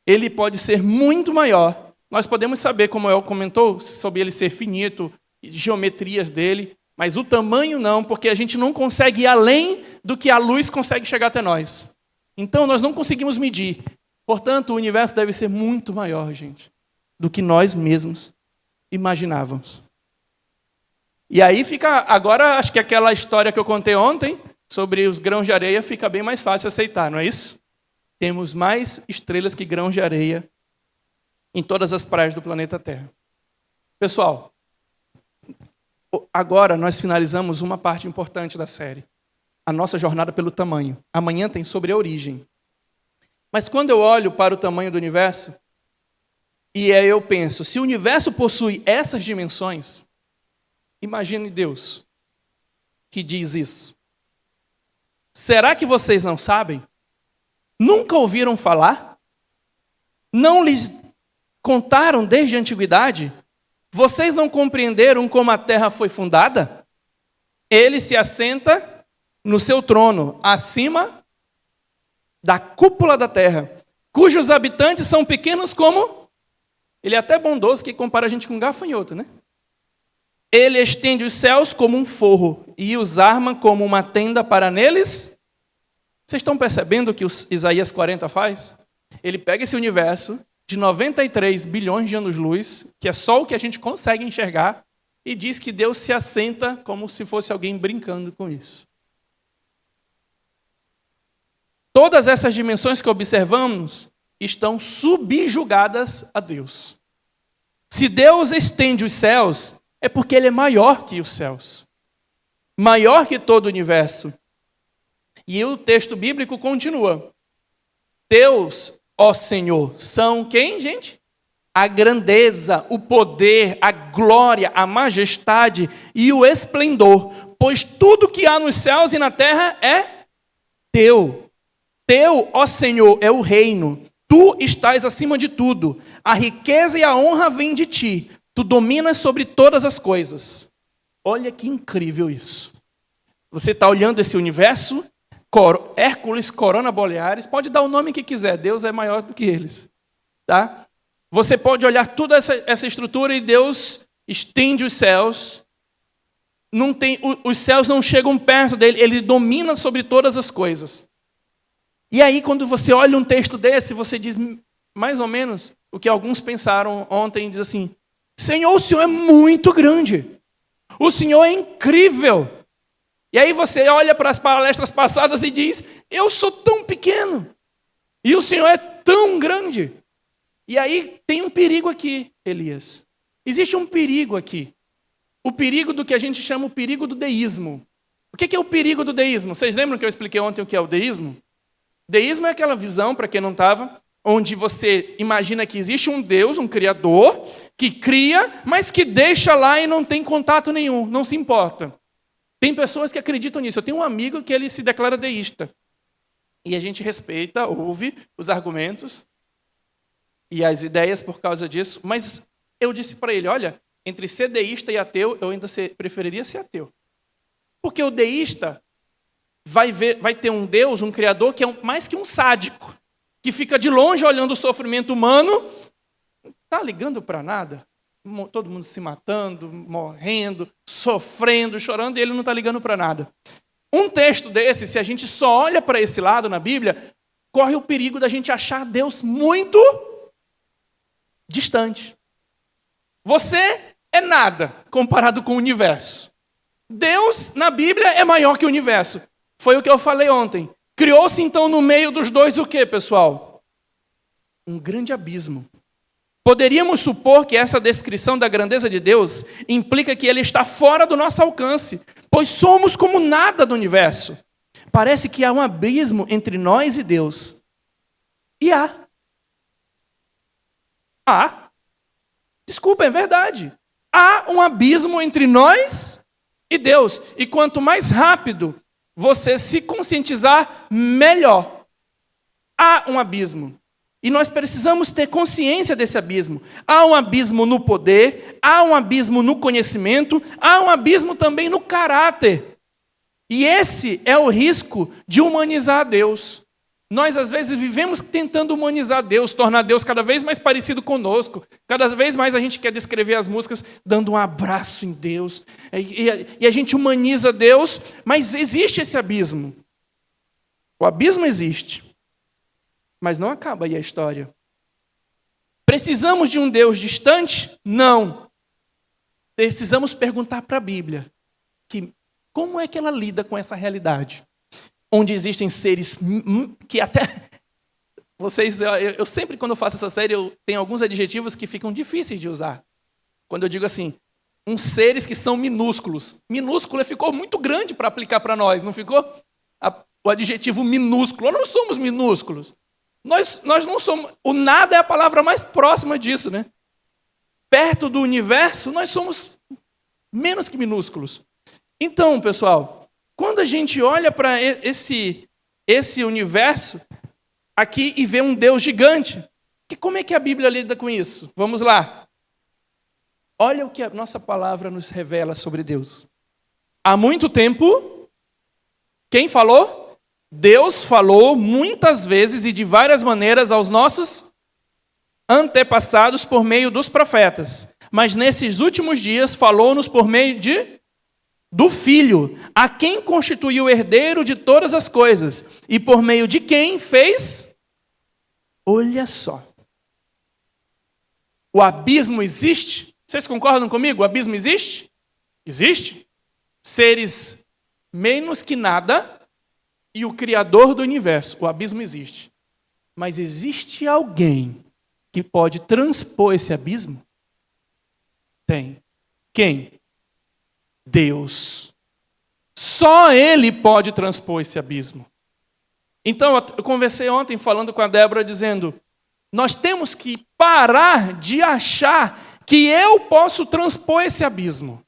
Ele pode ser muito maior. Nós podemos saber, como El comentou, sobre ele ser finito, geometrias dele, mas o tamanho não, porque a gente não consegue ir além do que a luz consegue chegar até nós. Então, nós não conseguimos medir. Portanto, o universo deve ser muito maior, gente, do que nós mesmos imaginávamos. E aí fica, agora, acho que aquela história que eu contei ontem, sobre os grãos de areia, fica bem mais fácil aceitar, não é isso? Temos mais estrelas que grãos de areia em todas as praias do planeta Terra. Pessoal, agora nós finalizamos uma parte importante da série. A nossa jornada pelo tamanho. Amanhã tem sobre a origem. Mas quando eu olho para o tamanho do universo, e aí eu penso, se o universo possui essas dimensões, imagine Deus que diz isso. Será que vocês não sabem? Nunca ouviram falar? Não lhes contaram desde a antiguidade? Vocês não compreenderam como a terra foi fundada? Ele se assenta no seu trono, acima da cúpula da terra, cujos habitantes são pequenos como... Ele é até bondoso que compara a gente com um gafanhoto, né? Ele estende os céus como um forro e os arma como uma tenda para neles. Vocês estão percebendo o que Isaías 40 faz? Ele pega esse universo de 93 bilhões de anos-luz, que é só o que a gente consegue enxergar, e diz que Deus se assenta como se fosse alguém brincando com isso. Todas essas dimensões que observamos estão subjugadas a Deus. Se Deus estende os céus, é porque Ele é maior que os céus. Maior que todo o universo. E o texto bíblico continua. Deus, ó Senhor, são quem, gente? a grandeza, o poder, a glória, a majestade e o esplendor, pois tudo que há nos céus e na terra é teu. Teu, ó Senhor, é o reino. Tu estás acima de tudo. A riqueza e a honra vêm de ti. Tu dominas sobre todas as coisas. Olha que incrível isso. Você está olhando esse universo, Hércules, Corona Borealis, pode dar o nome que quiser, Deus é maior do que eles. Tá? Você pode olhar toda essa estrutura e Deus estende os céus. Os céus não chegam perto dele, ele domina sobre todas as coisas. E aí, quando você olha um texto desse, você diz mais ou menos o que alguns pensaram ontem, diz assim: Senhor, o Senhor é muito grande. O Senhor é incrível. E aí você olha para as palestras passadas e diz: eu sou tão pequeno. E o Senhor é tão grande. E aí tem um perigo aqui, Elias. Existe um perigo aqui. O perigo do que a gente chama o perigo do deísmo. O que é o perigo do deísmo? Vocês lembram que eu expliquei ontem o que é o deísmo? Deísmo é aquela visão, para quem não estava, onde você imagina que existe um Deus, um Criador, que cria, mas que deixa lá e não tem contato nenhum, não se importa. Tem pessoas que acreditam nisso. Eu tenho um amigo que ele se declara deísta. E a gente respeita, ouve os argumentos e as ideias por causa disso, mas eu disse para ele, olha, entre ser deísta e ateu, eu ainda preferiria ser ateu. Porque o deísta vai ter um Deus, um Criador, que é mais que um sádico, que fica de longe olhando o sofrimento humano, não está ligando para nada, todo mundo se matando, morrendo, sofrendo, chorando, e ele não está ligando para nada. Um texto desse, se a gente só olha para esse lado na Bíblia, corre o perigo da gente achar Deus muito distante. Você é nada comparado com o universo. Deus, na Bíblia, é maior que o universo. Foi o que eu falei ontem. Criou-se, então, no meio dos dois o quê, pessoal? Um grande abismo. Poderíamos supor que essa descrição da grandeza de Deus implica que ele está fora do nosso alcance, pois somos como nada do universo. Parece que há um abismo entre nós e Deus. E há. Desculpa, é verdade. Há um abismo entre nós e Deus. E quanto mais rápido você se conscientizar, melhor. Há um abismo. E nós precisamos ter consciência desse abismo. Há um abismo no poder, há um abismo no conhecimento, há um abismo também no caráter. E esse é o risco de humanizar Deus. Nós, às vezes, vivemos tentando humanizar Deus, tornar Deus cada vez mais parecido conosco. Cada vez mais a gente quer descrever as músicas dando um abraço em Deus. E a gente humaniza Deus, mas existe esse abismo. O abismo existe. Mas não acaba aí a história. Precisamos de um Deus distante? Não. Precisamos perguntar para a Bíblia como é que ela lida com essa realidade. Onde existem seres que até... eu sempre, quando eu faço essa série, eu tenho alguns adjetivos que ficam difíceis de usar. Quando eu digo assim, uns seres que são minúsculos. Minúsculo ficou muito grande para aplicar para nós, não ficou? O adjetivo minúsculo. Nós não somos minúsculos. Nós não somos... O nada é a palavra mais próxima disso, né? Perto do universo, nós somos menos que minúsculos. Então, pessoal, quando a gente olha para esse universo aqui e vê um Deus gigante, como é que a Bíblia lida com isso? Vamos lá. Olha o que a nossa palavra nos revela sobre Deus. Há muito tempo, quem falou? Deus falou muitas vezes e de várias maneiras aos nossos antepassados por meio dos profetas. Mas nesses últimos dias falou-nos por meio do Filho, a quem constituiu o herdeiro de todas as coisas e por meio de quem fez... Olha só. O abismo existe? Vocês concordam comigo? O abismo existe? Existe. Seres menos que nada... E o Criador do universo, o abismo existe. Mas existe alguém que pode transpor esse abismo? Tem. Quem? Deus. Só Ele pode transpor esse abismo. Então, eu conversei ontem falando com a Débora, dizendo, Nós temos que parar de achar que eu posso transpor esse abismo.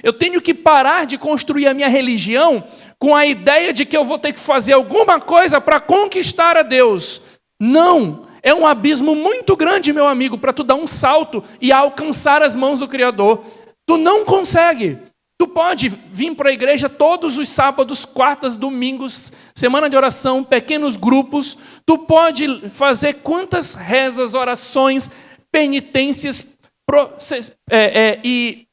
Eu tenho que parar de construir a minha religião com a ideia de que eu vou ter que fazer alguma coisa para conquistar a Deus. Não, é um abismo muito grande, meu amigo, para tu dar um salto e alcançar as mãos do Criador. Tu não consegue. Tu pode vir para a igreja todos os sábados, quartas, domingos, semana de oração, pequenos grupos. Tu pode fazer quantas rezas, orações, penitências e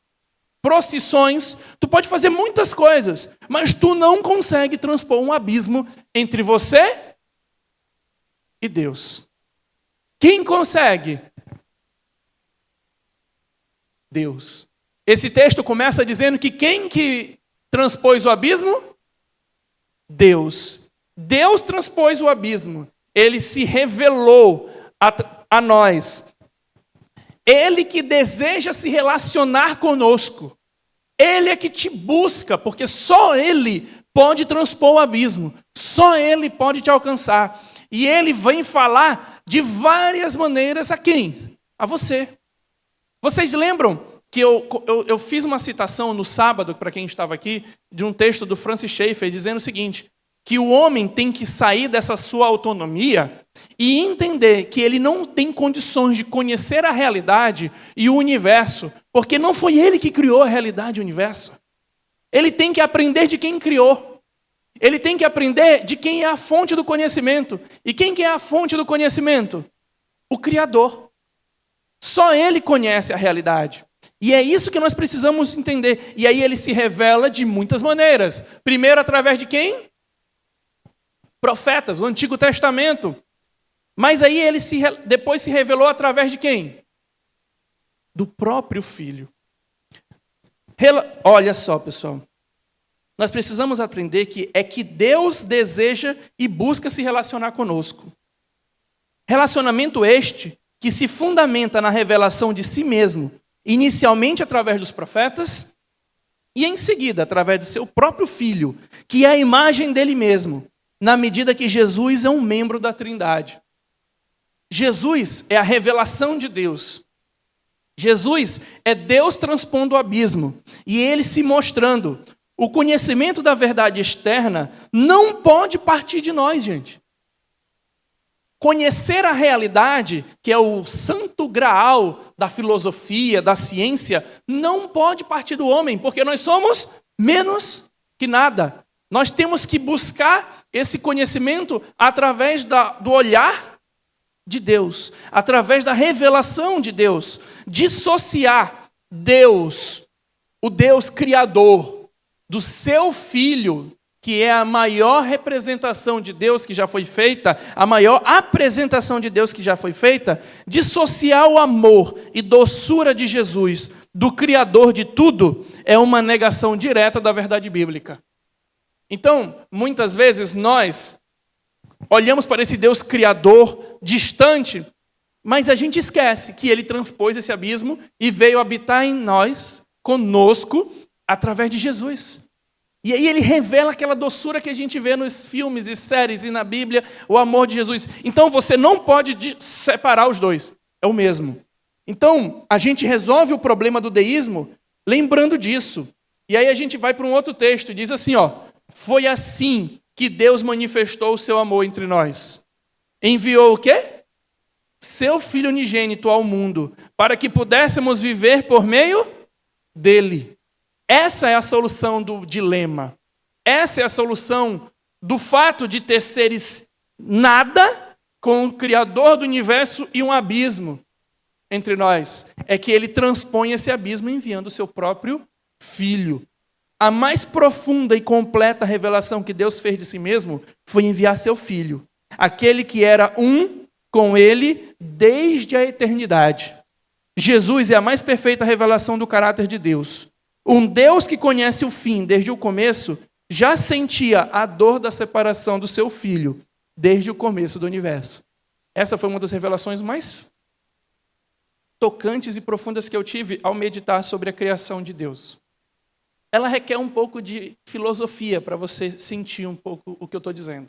procissões. Tu pode fazer muitas coisas, mas tu não consegue transpor um abismo entre você e Deus. Quem consegue? Deus. Esse texto começa dizendo que quem que transpôs o abismo? Deus. Deus transpôs o abismo. Ele se revelou a nós. Ele que deseja se relacionar conosco. Ele é que te busca, porque só Ele pode transpor o abismo. Só Ele pode te alcançar. E Ele vem falar de várias maneiras a quem? A você. Vocês lembram que eu fiz uma citação no sábado, para quem estava aqui, de um texto do Francis Schaeffer, dizendo o seguinte, que o homem tem que sair dessa sua autonomia e entender que ele não tem condições de conhecer a realidade e o universo, porque não foi ele que criou a realidade e o universo. Ele tem que aprender de quem criou. Ele tem que aprender de quem é a fonte do conhecimento. E quem que é a fonte do conhecimento? O Criador. Só Ele conhece a realidade. E é isso que nós precisamos entender. E aí ele se revela de muitas maneiras. Primeiro, através de quem? Profetas, o Antigo Testamento. Mas aí ele depois se revelou através de quem? Do próprio Filho. Olha só, pessoal. Nós precisamos aprender que Deus deseja e busca se relacionar conosco. Relacionamento este que se fundamenta na revelação de si mesmo, inicialmente através dos profetas e em seguida através do seu próprio Filho, que é a imagem dele mesmo, na medida que Jesus é um membro da Trindade. Jesus é a revelação de Deus. Jesus é Deus transpondo o abismo e ele se mostrando. O conhecimento da verdade externa não pode partir de nós, gente. Conhecer a realidade, que é o santo graal da filosofia, da ciência, não pode partir do homem, porque nós somos menos que nada. Nós temos que buscar esse conhecimento através do olhar de Deus, através da revelação de Deus. Dissociar Deus, o Deus Criador, do seu Filho, que é a maior representação de Deus que já foi feita, a maior apresentação de Deus que já foi feita, dissociar o amor e doçura de Jesus do Criador de tudo, é uma negação direta da verdade bíblica. Então, muitas vezes nós olhamos para esse Deus Criador distante, mas a gente esquece que Ele transpôs esse abismo e veio habitar em nós, conosco, através de Jesus. E aí ele revela aquela doçura que a gente vê nos filmes e séries e na Bíblia, o amor de Jesus. Então você não pode separar os dois, é o mesmo. Então a gente resolve o problema do deísmo lembrando disso. E aí a gente vai para um outro texto e diz assim, foi assim que Deus manifestou o seu amor entre nós. Enviou o quê? Seu Filho unigênito ao mundo, para que pudéssemos viver por meio dele. Essa é a solução do dilema. Essa é a solução do fato de ter seres nada com o Criador do universo e um abismo entre nós. É que ele transpõe esse abismo enviando o seu próprio Filho. A mais profunda e completa revelação que Deus fez de si mesmo foi enviar seu Filho. Aquele que era um com ele desde a eternidade. Jesus é a mais perfeita revelação do caráter de Deus. Um Deus que conhece o fim desde o começo, já sentia a dor da separação do seu Filho desde o começo do universo. Essa foi uma das revelações mais tocantes e profundas que eu tive ao meditar sobre a criação de Deus. Ela requer um pouco de filosofia para você sentir um pouco o que eu estou dizendo.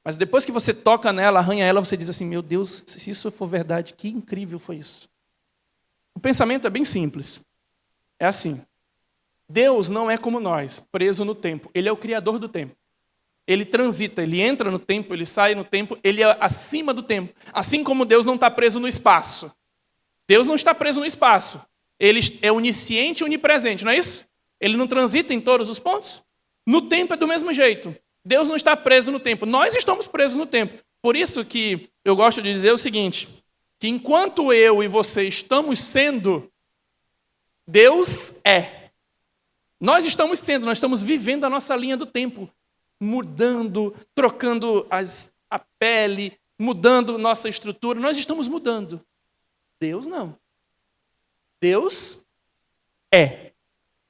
Mas depois que você toca nela, arranha ela, você diz assim, meu Deus, se isso for verdade, que incrível foi isso. O pensamento é bem simples. É assim, Deus não é como nós, preso no tempo. Ele é o criador do tempo. Ele transita, ele entra no tempo, ele sai no tempo, ele é acima do tempo. Assim como Deus não está preso no espaço. Deus não está preso no espaço. Ele é onisciente e onipresente, não é isso? Ele não transita em todos os pontos? No tempo é do mesmo jeito. Deus não está preso no tempo. Nós estamos presos no tempo. Por isso que eu gosto de dizer o seguinte, que enquanto eu e você estamos sendo, Deus é. Nós estamos vivendo a nossa linha do tempo, mudando, trocando a pele, mudando nossa estrutura. Nós estamos mudando. Deus não. Deus é.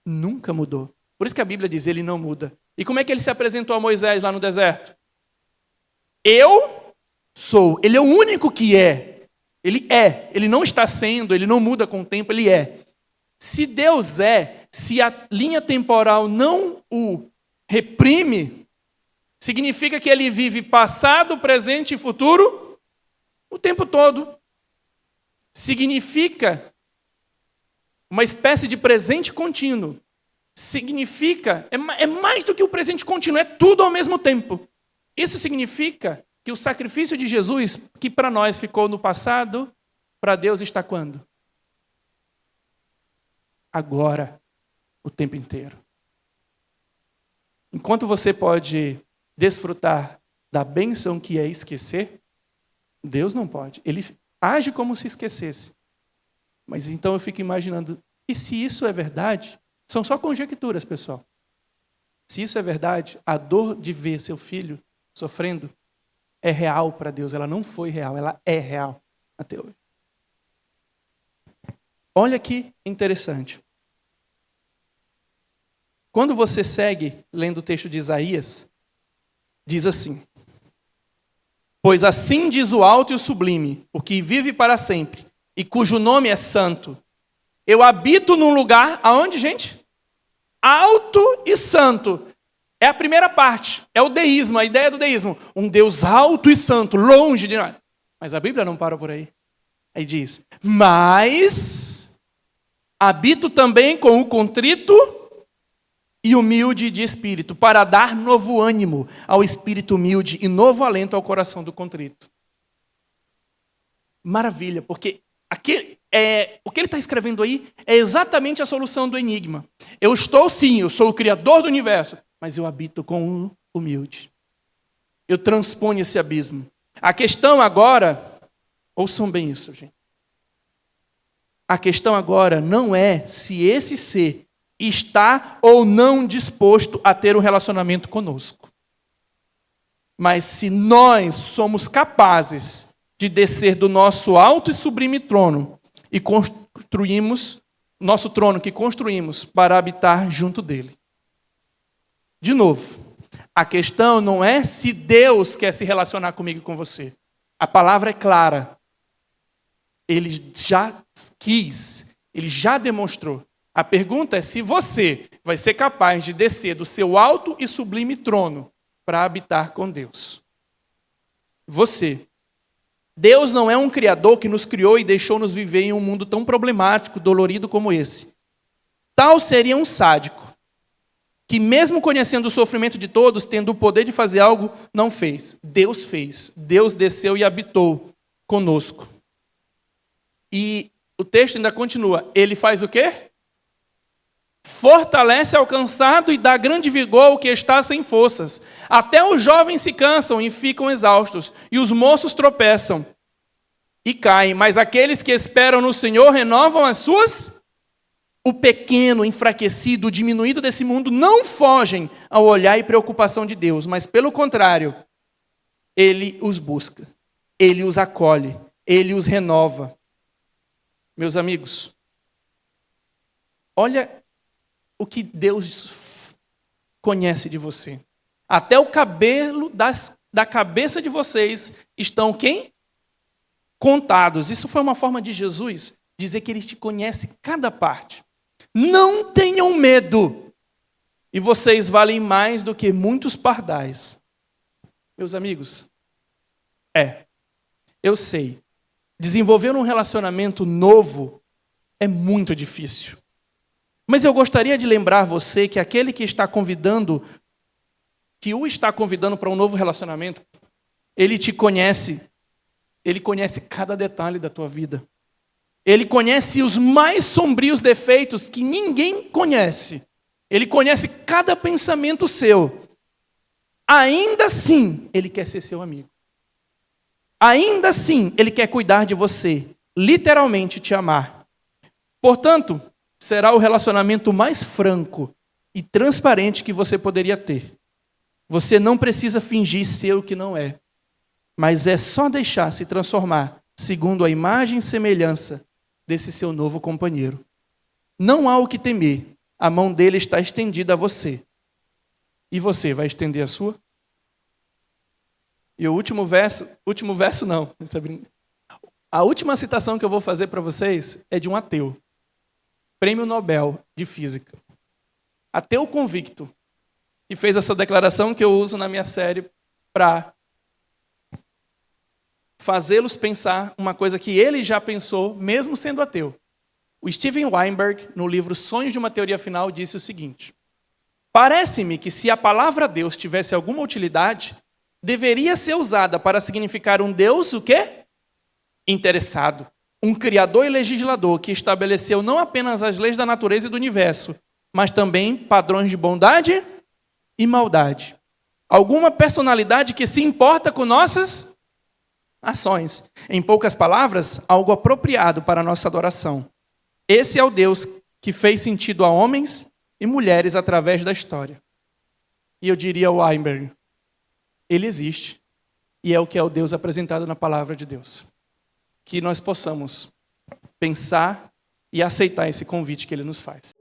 Nunca mudou. Por isso que a Bíblia diz, ele não muda. E como é que ele se apresentou a Moisés lá no deserto? Eu sou. Ele é o único que é. Ele é. Ele não está sendo, ele não muda com o tempo, ele é. Se Deus é, se a linha temporal não o reprime, significa que ele vive passado, presente e futuro o tempo todo. Significa uma espécie de presente contínuo. Significa, é mais do que o presente contínuo, é tudo ao mesmo tempo. Isso significa que o sacrifício de Jesus, que para nós ficou no passado, para Deus está quando? Agora, o tempo inteiro. Enquanto você pode desfrutar da bênção que é esquecer, Deus não pode. Ele age como se esquecesse. Mas então eu fico imaginando, e se isso é verdade? São só conjecturas, pessoal. Se isso é verdade, a dor de ver seu filho sofrendo é real para Deus. Ela não foi real, ela é real até hoje. Olha que interessante. Quando você segue lendo o texto de Isaías, diz assim: pois assim diz o alto e o sublime, o que vive para sempre, e cujo nome é santo. Eu habito num lugar, aonde, gente? Alto e santo. É a primeira parte, é o deísmo, a ideia do deísmo. Um Deus alto e santo, longe de nós. Mas a Bíblia não para por aí. Aí diz, mas habito também com o contrito e humilde de espírito, para dar novo ânimo ao espírito humilde e novo alento ao coração do contrito. Maravilha, porque o que ele está escrevendo aí é exatamente a solução do enigma. Eu sou o criador do universo, mas eu habito com o humilde. Eu transponho esse abismo. A questão agora, ouçam bem isso, gente. A questão agora não é se esse ser está ou não disposto a ter um relacionamento conosco. Mas se nós somos capazes de descer do nosso alto e sublime trono e construímos nosso trono que construímos para habitar junto dele. De novo, a questão não é se Deus quer se relacionar comigo e com você. A palavra é clara. Ele já quis, ele já demonstrou. A pergunta é se você vai ser capaz de descer do seu alto e sublime trono para habitar com Deus. Você. Deus não é um criador que nos criou e deixou-nos viver em um mundo tão problemático, dolorido como esse. Tal seria um sádico, que mesmo conhecendo o sofrimento de todos, tendo o poder de fazer algo, não fez. Deus fez. Deus desceu e habitou conosco. E o texto ainda continua. Ele faz o quê? Fortalece ao cansado e dá grande vigor ao que está sem forças. Até os jovens se cansam e ficam exaustos, e os moços tropeçam e caem. Mas aqueles que esperam no Senhor renovam as suas. O pequeno, enfraquecido, diminuído desse mundo não fogem ao olhar e preocupação de Deus, mas pelo contrário, Ele os busca, Ele os acolhe, Ele os renova. Meus amigos, olha o que Deus conhece de você. Até o cabelo da cabeça de vocês estão quem? Contados. Isso foi uma forma de Jesus dizer que Ele te conhece cada parte. Não tenham medo. E vocês valem mais do que muitos pardais. Meus amigos, eu sei. Desenvolver um relacionamento novo é muito difícil. Mas eu gostaria de lembrar você que aquele que está convidando, que o está convidando para um novo relacionamento, ele te conhece. Ele conhece cada detalhe da tua vida. Ele conhece os mais sombrios defeitos que ninguém conhece. Ele conhece cada pensamento seu. Ainda assim, ele quer ser seu amigo. Ainda assim, ele quer cuidar de você. Literalmente te amar. Portanto, será o relacionamento mais franco e transparente que você poderia ter. Você não precisa fingir ser o que não é. Mas é só deixar se transformar segundo a imagem e semelhança desse seu novo companheiro. Não há o que temer. A mão dele está estendida a você. E você vai estender a sua? E o último verso não. A última citação que eu vou fazer para vocês é de um ateu. Prêmio Nobel de Física. Ateu convicto. Que fez essa declaração que eu uso na minha série para fazê-los pensar uma coisa que ele já pensou, mesmo sendo ateu. O Steven Weinberg, no livro Sonhos de uma Teoria Final, disse o seguinte: parece-me que se a palavra Deus tivesse alguma utilidade, deveria ser usada para significar um Deus, o quê? Interessado. Um criador e legislador que estabeleceu não apenas as leis da natureza e do universo, mas também padrões de bondade e maldade. Alguma personalidade que se importa com nossas ações. Em poucas palavras, algo apropriado para a nossa adoração. Esse é o Deus que fez sentido a homens e mulheres através da história. E eu diria ao Weinberg, ele existe. E é o que é o Deus apresentado na palavra de Deus. Que nós possamos pensar e aceitar esse convite que ele nos faz.